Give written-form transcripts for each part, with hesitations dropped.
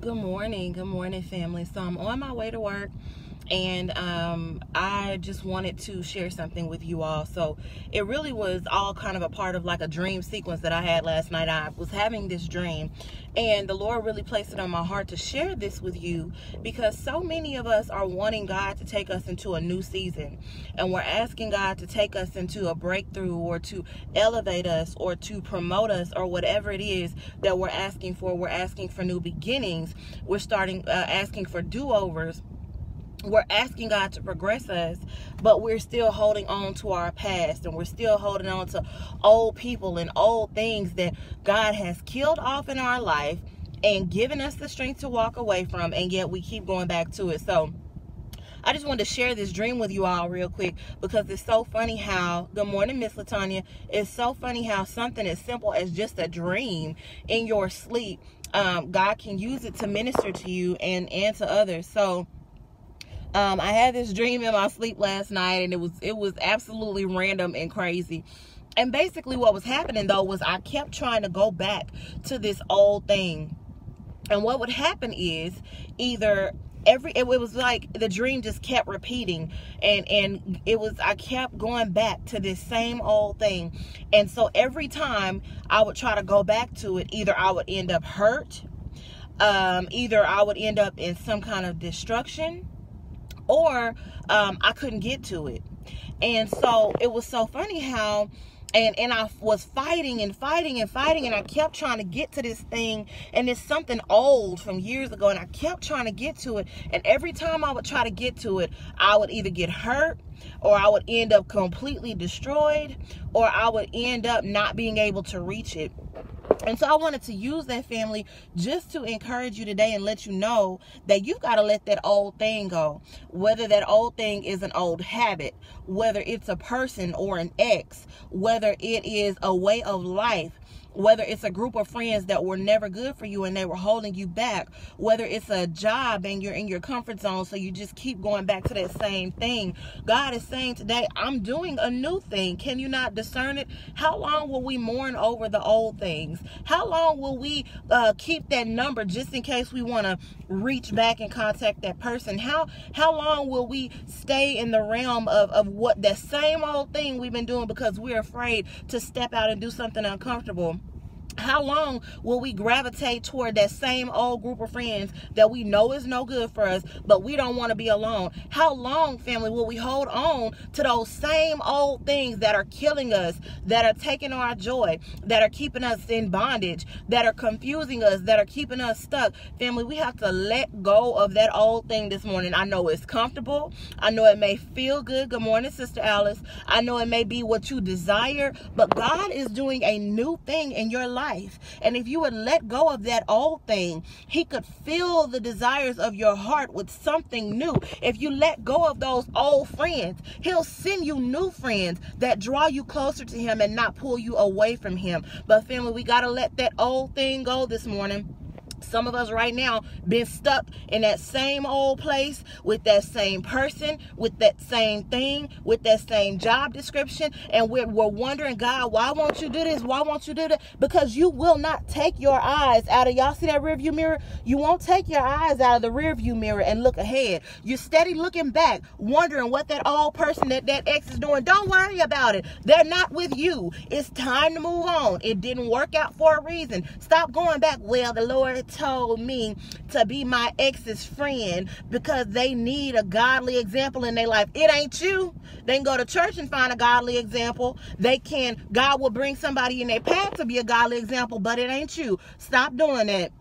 Good morning, family. So I'm on my way to work, and I just wanted to share something with you all. So it really was all kind of a part of like a dream sequence that I had last night. I was having this dream, and the Lord really placed it on my heart to share this with you, because so many of us are wanting God to take us into a new season, and we're asking God to take us into a breakthrough, or to elevate us, or to promote us, or whatever it is that we're asking for. We're asking for new beginnings. We're starting asking for do-overs. We're asking God to progress us, but we're still holding on to our past, and we're still holding on to old people and old things that God has killed off in our life and given us the strength to walk away from, and yet we keep going back to it. So I just wanted to share this dream with you all real quick, because it's so funny how, good morning, Miss Latanya, it's so funny how something as simple as just a dream in your sleep, God can use it to minister to you and to others. So I had this dream in my sleep last night, and it was absolutely random and crazy. And basically what was happening though was I kept trying to go back to this old thing. And what would happen is either it was like the dream just kept repeating, and I kept going back to this same old thing. And so every time I would try to go back to it, either I would end up hurt, either I would end up in some kind of destruction, or I couldn't get to it. And so it was so funny how, and I was fighting, and I kept trying to get to this thing, and it's something old from years ago, and I kept trying to get to it, and every time I would try to get to it, I would either get hurt, or I would end up completely destroyed, or I would end up not being able to reach it. And so I wanted to use that, family, just to encourage you today and let you know that you've got to let that old thing go. Whether that old thing is an old habit, whether it's a person or an ex, whether it is a way of life, whether it's a group of friends that were never good for you and they were holding you back, whether it's a job and you're in your comfort zone, so you just keep going back to that same thing. God is saying today, I'm doing a new thing. Can you not discern it? How long will we mourn over the old things? How long will we keep that number just in case we want to reach back and contact that person? How long will we stay in the realm of what that same old thing we've been doing because we're afraid to step out and do something uncomfortable? How long will we gravitate toward that same old group of friends that we know is no good for us, but we don't want to be alone? How long, family, will we hold on to those same old things that are killing us, that are taking our joy, that are keeping us in bondage, that are confusing us, that are keeping us stuck? Family, we have to let go of that old thing this morning. I know it's comfortable. I know it may feel good. Good morning, Sister Alice. I know it may be what you desire, but God is doing a new thing in your life. And if you would let go of that old thing, he could fill the desires of your heart with something new. If you let go of those old friends, he'll send you new friends that draw you closer to him and not pull you away from him. But family, we got to let that old thing go this morning. Some of us right now been stuck in that same old place, with that same person, with that same thing, with that same job description, and we're wondering, God, why won't you do this? Why won't you do that? Because you will not take your eyes out of, y'all see that rear view mirror? You won't take your eyes out of the rear view mirror and look ahead. You're steady looking back, wondering what that old person, that ex is doing. Don't worry about it. They're not with you. It's time to move on. It didn't work out for a reason. Stop going back. Well, the Lord told me to be my ex's friend because they need a godly example in their life. It ain't you. They can go to church and find a godly example. God will bring somebody in their path to be a godly example, but it ain't you. Stop doing that.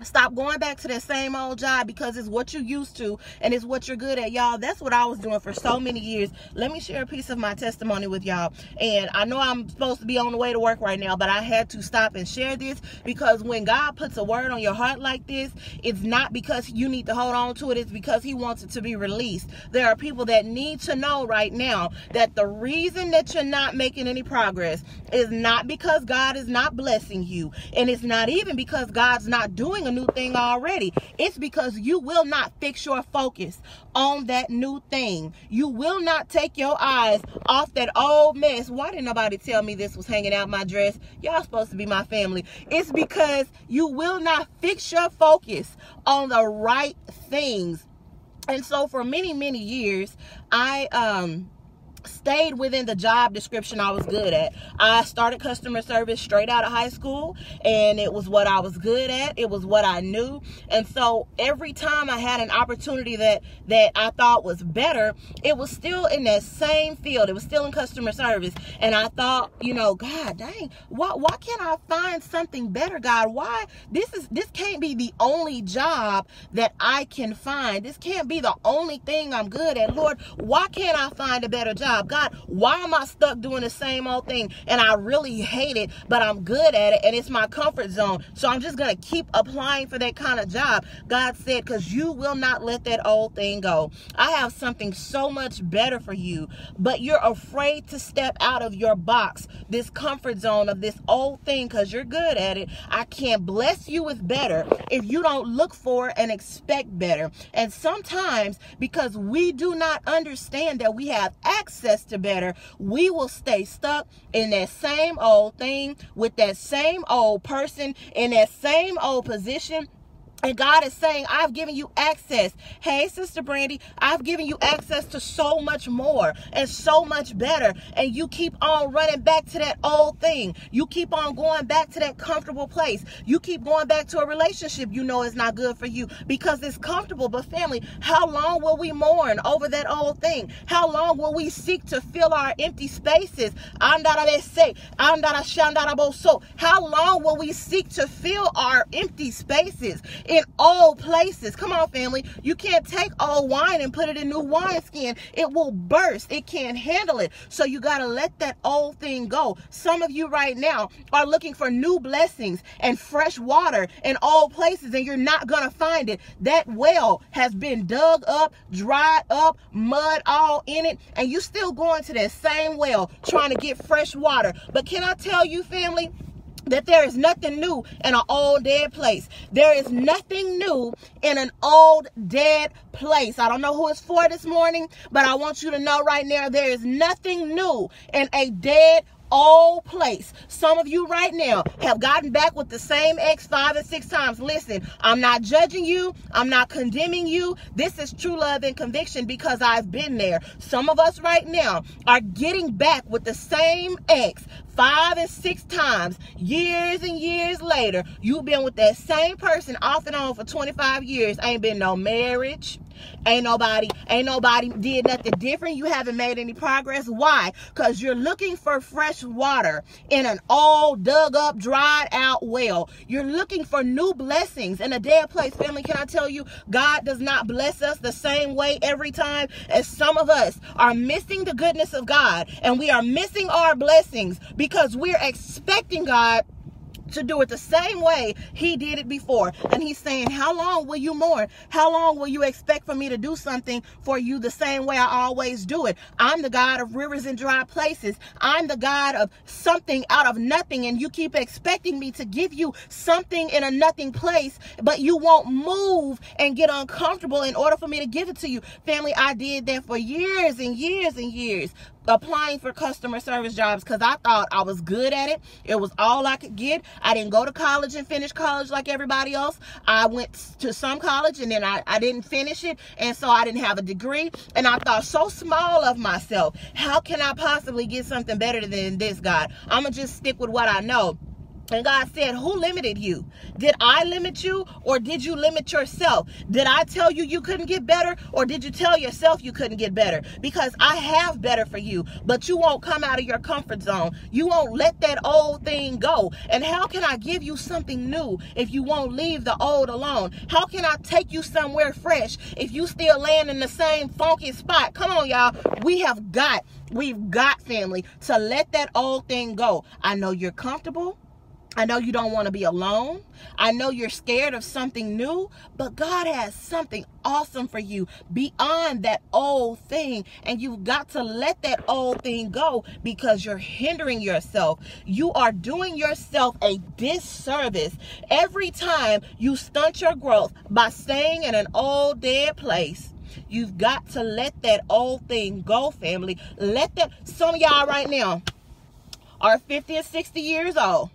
Stop going back to that same old job because it's what you used to and it's what you're good at, y'all. That's what I was doing for so many years. Let me share a piece of my testimony with y'all. And I know I'm supposed to be on the way to work right now, but I had to stop and share this, because when God puts a word on your heart like this, it's not because you need to hold on to it. It's because he wants it to be released. There are people that need to know right now that the reason that you're not making any progress is not because God is not blessing you, and it's not even because God's not doing a new thing already. It's because you will not fix your focus on that new thing. You will not take your eyes off that old mess. Why didn't nobody tell me this was hanging out my dress? Y'all supposed to be my family. It's because you will not fix your focus on the right things. And so for many, many years, I stayed within the job description I was good at. I started customer service straight out of high school, and it was what I was good at. It was what I knew. And so every time I had an opportunity that I thought was better, it was still in that same field. It was still in customer service. And I thought, you know, God dang, why can't I find something better, God? Why this can't be the only job that I can find. This can't be the only thing I'm good at. Lord, why can't I find a better job? God, why am I stuck doing the same old thing? And I really hate it, but I'm good at it, and it's my comfort zone. So I'm just going to keep applying for that kind of job. God said, because you will not let that old thing go. I have something so much better for you, but you're afraid to step out of your box, this comfort zone of this old thing, because you're good at it. I can't bless you with better if you don't look for and expect better. And sometimes, because we do not understand that we have access to better, we will stay stuck in that same old thing with that same old person in that same old position. And God is saying, I've given you access. Hey, Sister Brandy, I've given you access to so much more and so much better. And you keep on running back to that old thing. You keep on going back to that comfortable place. You keep going back to a relationship you know is not good for you because it's comfortable. But family, how long will we mourn over that old thing? How long will we seek to fill our empty spaces? How long will we seek to fill our empty spaces in old places? Come on, family. You can't take old wine and put it in new wineskin. It will burst. It can't handle it. So you got to let that old thing go. Some of you right now are looking for new blessings and fresh water in old places, and you're not going to find it. That well has been dug up, dried up, mud all in it, and you still going to that same well trying to get fresh water. But can I tell you, family, that there is nothing new in an old dead place. There is nothing new in an old dead place. I don't know who it's for this morning, but I want you to know right now, there is nothing new in a dead old place. Some of you right now have gotten back with the same ex 5 and 6 times. Listen, I'm not judging you. I'm not condemning you. This is true love and conviction because I've been there. Some of us right now are getting back with the same ex 5 and 6 times, years and years later. You've been with that same person off and on for 25 years. Ain't been no marriage. Ain't nobody did nothing different. You haven't made any progress. Why? Because you're looking for fresh water in an old, dug up, dried out well. You're looking for new blessings in a dead place. Family, can I tell you, God does not bless us the same way every time. As some of us are missing the goodness of God, and we are missing our blessings because we're expecting God to do it the same way he did it before. And he's saying, how long will you mourn? How long will you expect for me to do something for you the same way I always do it? I'm the God of rivers and dry places. I'm the God of something out of nothing, and you keep expecting me to give you something in a nothing place, but you won't move and get uncomfortable in order for me to give it to you. Family, I did that for years and years and years, applying for customer service jobs because I thought I was good at it. It was all I could get. I didn't go to college and finish college like everybody else. I went to some college and then I didn't finish it, and so I didn't have a degree, and I thought so small of myself. How can I possibly get something better than this, God? I'm gonna just stick with what I know. And God said, who limited you? Did I limit you, or did you limit yourself? Did I tell you you couldn't get better, or did you tell yourself you couldn't get better? Because I have better for you, but you won't come out of your comfort zone. You won't let that old thing go. And how can I give you something new if you won't leave the old alone? How can I take you somewhere fresh if you still land in the same funky spot? Come on, y'all. We've got, family, to let that old thing go. I know you're comfortable. I know you don't want to be alone. I know you're scared of something new, but God has something awesome for you beyond that old thing. And you've got to let that old thing go because you're hindering yourself. You are doing yourself a disservice every time you stunt your growth by staying in an old dead place. You've got to let that old thing go, family. Let that. Some of y'all right now are 50 and 60 years old.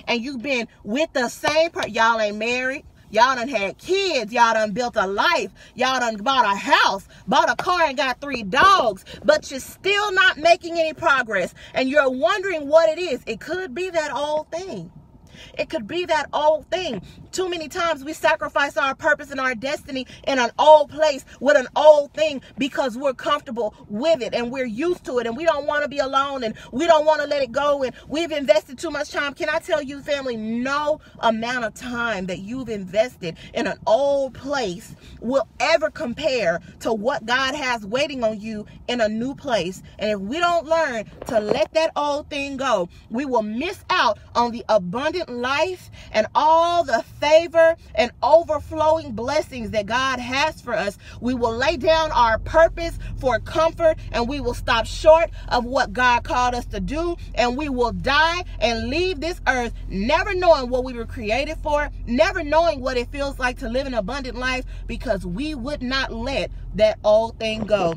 And you've been with the same person. Y'all ain't married. Y'all done had kids. Y'all done built a life. Y'all done bought a house, bought a car, and got 3 dogs. But you're still not making any progress. And you're wondering what it is. It could be that old thing. It could be that old thing. Too many times we sacrifice our purpose and our destiny in an old place with an old thing because we're comfortable with it and we're used to it and we don't want to be alone and we don't want to let it go and we've invested too much time. Can I tell you, family, no amount of time that you've invested in an old place will ever compare to what God has waiting on you in a new place. And if we don't learn to let that old thing go, we will miss out on the abundant life and all the favor and overflowing blessings that God has for us. We will lay down our purpose for comfort and we will stop short of what God called us to do, and we will die and leave this earth never knowing what we were created for, never knowing what it feels like to live an abundant life because we would not let that old thing go.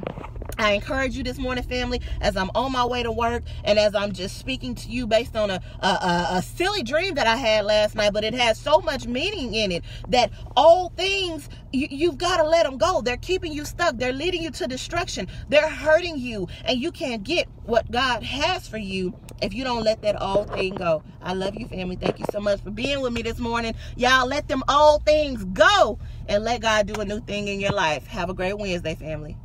I encourage you this morning, family, as I'm on my way to work and as I'm just speaking to you based on a silly dream that I had last night, but it has so much meaning in it that old things, you've got to let them go. They're keeping you stuck. They're leading you to destruction. They're hurting you, and you can't get what God has for you if you don't let that old thing go. I love you, family. Thank you so much for being with me this morning. Y'all let them old things go and let God do a new thing in your life. Have a great Wednesday, family.